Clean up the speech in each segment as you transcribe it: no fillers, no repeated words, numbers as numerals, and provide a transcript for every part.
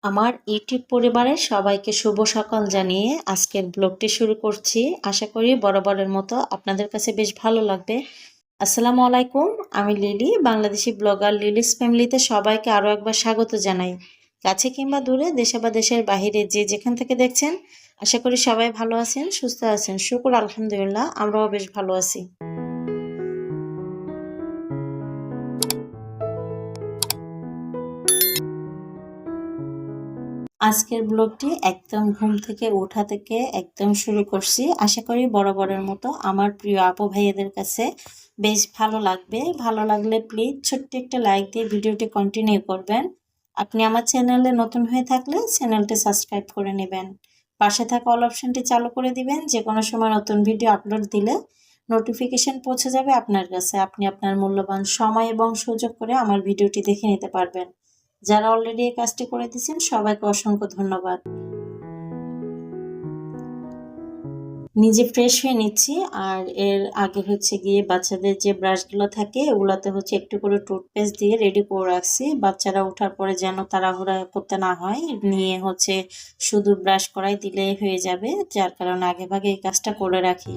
আমার ইউটিউব পরিবারের সবাইকে শুভ সকাল জানিয়ে আজকের ব্লগটি শুরু করছি। আশা করি বরাবরের মতো আপনাদের কাছে বেশ ভালো লাগবে। আসসালামু আলাইকুম, আমি লিলি, বাংলাদেশি ব্লগার লিলিস ফ্যামিলিতে সবাইকে আরও একবার স্বাগত জানাই। কাছে কিংবা দূরে, দেশে বা দেশের বাহিরে যে যেখান থেকে দেখছেন, আশা করি সবাই ভালো আছেন, সুস্থ আছেন। শুকর আলহামদুলিল্লাহ, আমরাও বেশ ভালো আছি। আজকের ব্লগটি একদম ঘুম থেকে ওঠা থেকে একদম শুরু করছি। আশা করি বরাবরের মতো আমার প্রিয় আপু ভাইয়াদের কাছে বেশ ভালো লাগবে। ভালো লাগলে প্লিজ ছোট্ট একটা লাইক দিয়ে ভিডিওটি কন্টিনিউ করবেন। আপনি আমার চ্যানেলে নতুন হয়ে থাকলে চ্যানেলটি সাবস্ক্রাইব করে নেবেন। পাশে থাকা অল অপশনটি চালু করে দিবেন, যে কোনো সময় নতুন ভিডিও আপলোড দিলে নোটিফিকেশন পৌঁছে যাবে আপনার কাছে। আপনি আপনার মূল্যবান সময় এবং সুযোগ করে আমার ভিডিওটি দেখে নিতে পারবেন। যারা অলরেডি এই কাজটি করে দিয়েছেন সবাইকে অসংখ্য ধন্যবাদ। নিজে ফ্রেশ হয়ে নিচ্ছি, আর এর আগে হচ্ছে গিয়ে বাচ্চাদের যে ব্রাশগুলো থাকে ওগুলোতে হচ্ছে একটু করে টুথপেস্ট দিয়ে রেডি করে রাখছি, বাচ্চারা ওঠার পরে যেন তাড়াহুড়া করতে না হয়, নিয়ে হচ্ছে শুধু ব্রাশ করাই দিলে হয়ে যাবে, যার কারণে আগে ভাগে এই কাজটা করে রাখি।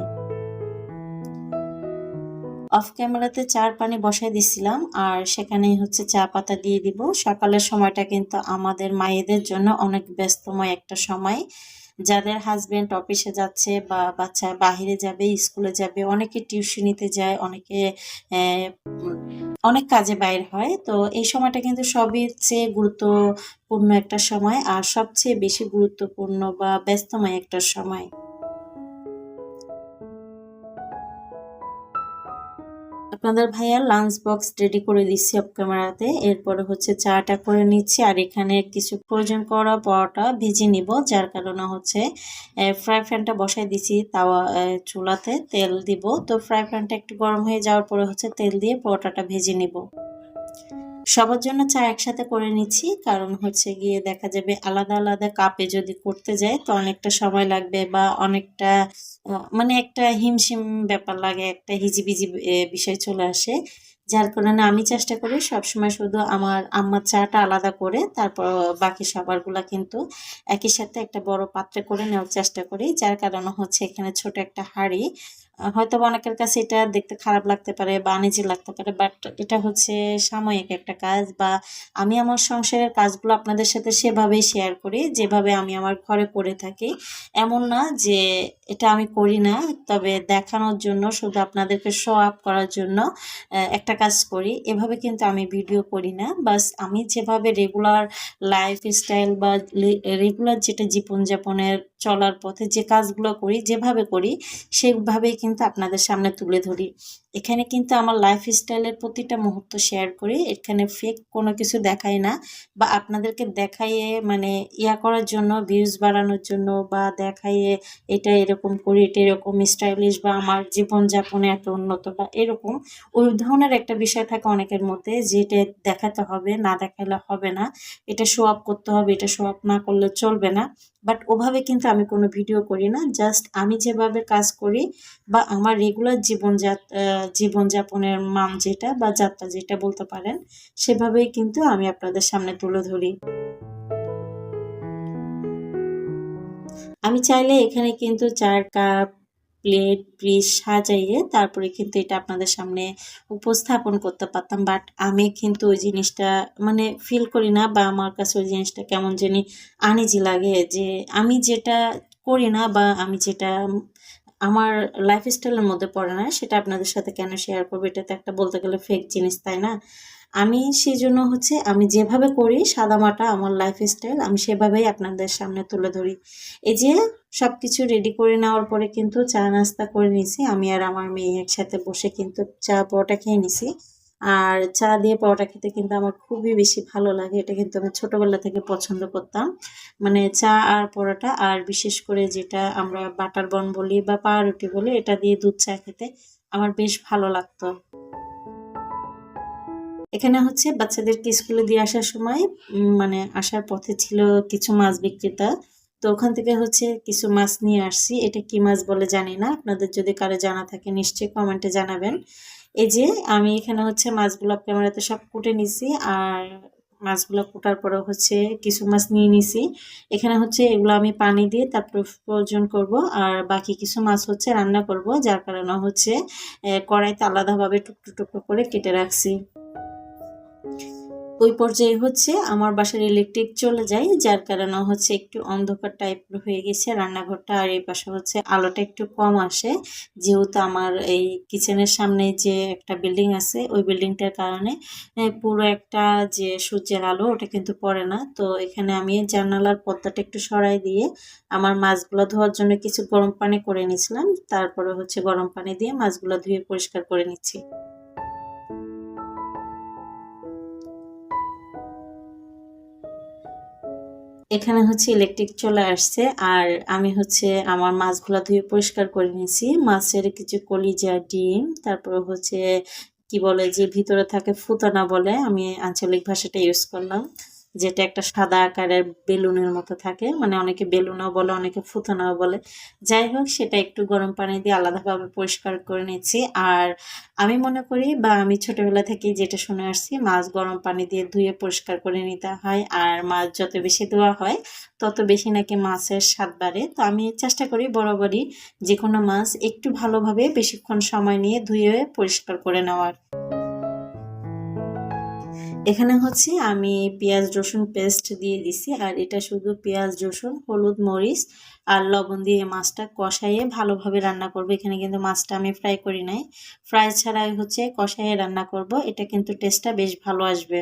অফ ক্যামেরাতে চার পানি বসাই দিছিলাম, আর সেখানেই হচ্ছে চা পাতা দিয়ে দিব। সকালের সময়টা কিন্তু আমাদের মায়েদের জন্য অনেক ব্যস্তময় একটা সময়। যাদের হাজবেন্ড অফিসে যাচ্ছে বা বাচ্চা বাহিরে যাবে, স্কুলে যাবে, অনেকে টিউশনিতে যায়, অনেকে অনেক কাজে বাইর হয়। তো এই সময়টা কিন্তু সবই চেয়ে গুরুত্বপূর্ণ একটা সময়, আর সবচেয়ে বেশি গুরুত্বপূর্ণ বা ব্যস্তময় একটা সময়। আপনাদের ভাইয়া লাঞ্চ বক্স রেডি করে দিচ্ছি অফ ক্যামেরাতে। এরপরে হচ্ছে চাটা করে নিচ্ছি, আর এখানে কিছু প্রয়োজন করা পরোটা ভেজে নিব, যার কারণে হচ্ছে ফ্রাই প্যানটা বসাই দিছি তাওয়া চুলাতে, তেল দিব। তো ফ্রাই প্যানটা একটু গরম হয়ে যাওয়ার পরে হচ্ছে তেল দিয়ে পরোটাটা ভেজে নিব। সবার জন্য চা একসাথে করে নিচ্ছি, কারণ হচ্ছে গিয়ে দেখা যাবে আলাদা আলাদা কাপে যদি করতে যাই তো অনেকটা সময় লাগবে, বা অনেকটা মানে একটা হিমশিম ব্যাপার লাগে, একটা হিজিবিজি বিষয় চলে আসে। যার কারণে আমি চেষ্টা করি সবসময় শুধু আমার আম্মার চাটা আলাদা করে, তারপর বাকি সবারগুলা কিন্তু একই সাথে একটা বড় পাত্রে করে নেওয়ার চেষ্টা করি। যার কারণে হচ্ছে এখানে ছোট একটা হাঁড়ি, হয়তো অনেকের কাছে এটা দেখতে খারাপ লাগতে পারে বা আনইজি লাগতে পারে, বাট এটা হচ্ছে সাময়িক একটা কাজ, বা আমি আমার সংসারের কাজগুলো আপনাদের সাথে সেভাবেই শেয়ার করি যেভাবে আমি আমার ঘরে করে থাকি। এমন না যে এটা আমি করি না, তবে দেখানোর জন্য, শুধু আপনাদেরকে শো আপ করার জন্য একটা কাজ করি, এভাবে কিন্তু আমি ভিডিও করি না। বাস আমি যেভাবে রেগুলার লাইফ স্টাইল বা রেগুলার যেটা জীবনযাপনের চলার পথে যে কাজগুলো করি, যেভাবে করি সেভাবেই কিন্তু আপনাদের সামনে তুলে ধরি। এখানে কিন্তু আমার লাইফ স্টাইলের প্রতিটা মুহূর্ত শেয়ার করি, এখানে ফেক কোনো কিছু দেখাই না, বা আপনাদেরকে দেখাইয়ে মানে করার জন্য, ভিউজ বাড়ানোর জন্য, বা দেখাইয়ে এটা এরকম করি, এটা এরকম স্টাইলিশ, বা আমার জীবনযাপনে এত উন্নত, বা এরকম ওই ধরনের একটা বিষয় থাকে অনেকের মধ্যে, যেটা দেখাতে হবে, না দেখালে হবে না, এটা শো আপ করতে হবে, এটা শো আপ না করলে চলবে না। বাট ওভাবে কিন্তু আমি কোনো ভিডিও করি না, জাস্ট আমি যেভাবে কাজ করি বা আমার রেগুলার জীবনযাপনের মান যেটা বা যাত্রা যেটা বলতে পারেন, সেভাবেই কিন্তু আমি আপনাদের সামনে তুলে ধরি। আমি চাইলে এখানে কিন্তু চার কাপ, প্লেট, ডিশ সাজাইয়ে তারপরে কিন্তু এটা আপনাদের সামনে উপস্থাপন করতে পারতাম, বাট আমি কিন্তু ওই জিনিসটা মানে ফিল করি না, বা আমার কাছে ওই জিনিসটা কেমন জানি আনইজি লাগে, যে আমি যেটা করি না, বা আমি যেটা আমার লাইফস্টাইলের মধ্যে পড়ে না, সেটা আপনাদের সাথে কেন শেয়ার করবো? এটা তো একটা বলতে গেলে ফেক জিনিস, তাই না? আমি সেজন্য হচ্ছে আমি যেভাবে করি সাদামাটা আমার লাইফস্টাইল, আমি সেভাবেই আপনাদের সামনে তুলে ধরি। এই যে সবকিছু রেডি করে নেওয়ার পরে কিন্তু চা নাস্তা করে নিছি, আমি আর আমার মেয়ে একসাথে বসে কিন্তু চা পরোটা খেয়ে নিছি। আর চা দিয়ে পরোটা খেতে কিন্তু আমার খুবই বেশি ভালো লাগে, এটা কিন্তু আমি ছোটবেলা থেকে পছন্দ করতাম। মানে চা আর পরোটা, আর বিশেষ করে যেটা আমরা বাটার বন বলি বা পাউরুটি বলি, এটা দিয়ে দুধ চা খেতে আমার বেশ ভালো লাগতো। এখানে হচ্ছে বাচ্চাদেরকে স্কুলে দিয়ে আসার সময় মানে আসার পথে ছিল কিছু মাছ বিক্রেতা। তো ওখান থেকে হচ্ছে কিছু মাছ নিয়ে আসছি। এটা কি মাছ বলে জানি না। আপনাদের যদি কারো জানা থাকে নিশ্চয়ই কমেন্টে জানাবেন। এই যে আমি এখানে হচ্ছে মাছগুলো ক্যামেরাতে সব কুটে নিছি, আর মাছগুলো কোটার পরে হচ্ছে কিছু মাছ নিয়ে নিছি। এখানে হচ্ছে এগুলো আমি পানি দিয়ে তারপর প্রয়োজন করব, আর বাকি কিছু মাছ হচ্ছে রান্না করব, যার কারণে হচ্ছে কড়াইতে আলাদাভাবে টুকরো টুকরো করে কেটে রাখছি। ওই পর্যায়ে হচ্ছে আমার বাসার ইলেকট্রিক চলে যায়, যার কারণে হচ্ছে একটু অন্ধকার টাইপের হয়ে গেছে রান্নাঘরটা, আর এই পাশে হচ্ছে আলোটা একটু কম আসে, যেহেতু আমার এই কিচেনের সামনে যে একটা বিল্ডিং আছে ওই বিল্ডিংটার কারণে পুরো একটা যে সূর্যের আলো ওটা কিন্তু পড়ে না। তো এখানে আমি জানালার পর্দাটা একটু সরাই দিয়ে আমার মাছগুলো ধোয়ার জন্য কিছু গরম পানি করে নিয়েছিলাম, তারপরে হচ্ছে গরম পানি দিয়ে মাছগুলো ধুয়ে পরিষ্কার করে নিচ্ছি। এখানে হচ্ছে ইলেকট্রিক চলে আসছে, আর আমি হচ্ছে আমার মাছগুলা ধুয়ে পরিষ্কার করে নিয়েছি। মাছের কিছু কলিজা, ডিম, তারপর হচ্ছে কি বলে যে ভিতরে থাকে ফুটানা বলে, আমি আঞ্চলিক ভাষাটা ইউজ করলাম, যেটা একটা সাদা আকারের বেলুনের মতো থাকে, মানে অনেকে বেলুনও বলে অনেকে ফুটানাও বলে। যাই হোক, সেটা একটু গরম পানি দিয়ে আলাদাভাবে পরিষ্কার করে নিচ্ছি। আর আমি মনে করি বা আমি ছোটবেলা থেকে যেটা শুনে আসছি, মাছ গরম পানি দিয়ে ধুয়ে পরিষ্কার করে নিতে হয়, আর মাছ যত বেশি ধোয়া হয় তত বেশি নাকি মাছের স্বাদ বাড়ে। তো আমি চেষ্টা করি বরাবরই যে কোনো মাছ একটু ভালোভাবে বেশিক্ষণ সময় নিয়ে ধুয়ে পরিষ্কার করে নেওয়ার। এখানে হচ্ছে আমি পেঁয়াজ রসুন পেস্ট দিয়ে দিছি, আর এটা শুধু পেঁয়াজ রসুন হলুদ মরিচ আর লবণ দিয়ে মাছটা কষাইয়ে ভালোভাবে রান্না করব। এখানে কিন্তু মাছটা আমি ফ্রাই করি নাই, ফ্রাই ছাড়াই হচ্ছে কষাইয়ে রান্না করব, এটা কিন্তু টেস্টটা বেশ ভালো আসবে।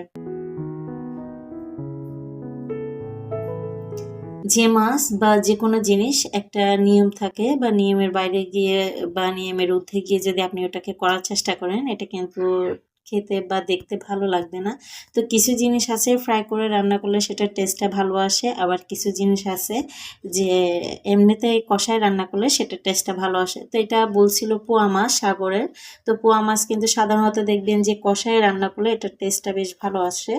যে মাছ বা যে কোনো জিনিস একটা নিয়ম থাকে, বা নিয়মের বাইরে গিয়ে বা নিয়মের ঊর্ধ্বে গিয়ে যদি আপনি ওটাকে করার চেষ্টা করেন, এটা কিন্তু খেতে বা দেখতে ভালো লাগবে না। তো কিছু জিনিস আছে ফ্রাই করে রান্না করলে সেটার টেস্টটা ভালো আসে, আবার কিছু জিনিস আছে যে এমনিতে কষায় রান্না করলে সেটার টেস্টটা ভালো আসে। তো এটা বলছিল পোয়া মাছ সাগরের। তো পোয়া মাছ কিন্তু সাধারণত দেখবেন যে কষায় রান্না করলে এটার টেস্টটা বেশ ভালো আসে।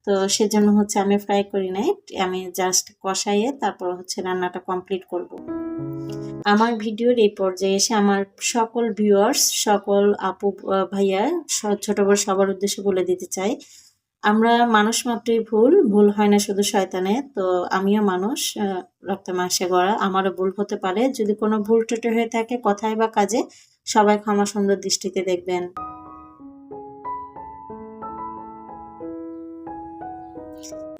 তো সেজন্য হচ্ছে আমি ফ্রাই করি নাই, আমি জাস্ট কষাইয়ে তারপর হচ্ছে রান্নাটা কমপ্লিট করব। আমার ভিডিওর এই পর্যায়ে এসে আমার সকল ভিউয়ার্স, সকল আপু ভাইয়া, ছোট বড় সবার উদ্দেশ্যে বলে দিতে চাই, আমরা মানুষ মাত্রই ভুল, ভুল হয় না শুধু শয়তানের। তো আমিও মানুষ, রক্তে মাংসে গড়া, আমারও ভুল হতে পারে। যদি কোনো ভুল ত্রুটি হয়ে থাকে কথায় বা কাজে, সবাই ক্ষমা সুন্দর দৃষ্টিতে দেখবেন।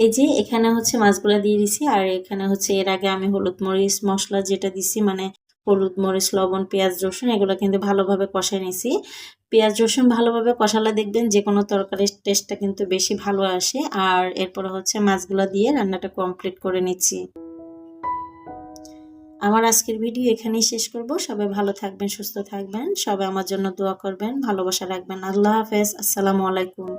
এই যে এখানে হচ্ছে মাছগুলা দিয়ে দিছি, আর এখানে হচ্ছে এর আগে আমি হলুদ মরিচ মশলা যেটা দিছি, মানে হলুদ মরিচ লবণ পেঁয়াজ রসুন, এগুলো কিন্তু ভালোভাবে কষাই নিছি। পেঁয়াজ রসুন ভালোভাবে কষালে দেখবেন যে কোনো তরকারির টেস্টটা কিন্তু বেশি ভালো আসে। আর এরপরে হচ্ছে মাছগুলা দিয়ে রান্নাটা কমপ্লিট করে নিচ্ছি। আমার আজকের ভিডিও এখানেই শেষ করব। সবাই ভালো থাকবেন, সুস্থ থাকবেন, সবাই আমার জন্য দোয়া করবেন, ভালোবাসা রাখবেন। আল্লাহ হাফেজ, আসসালামু আলাইকুম।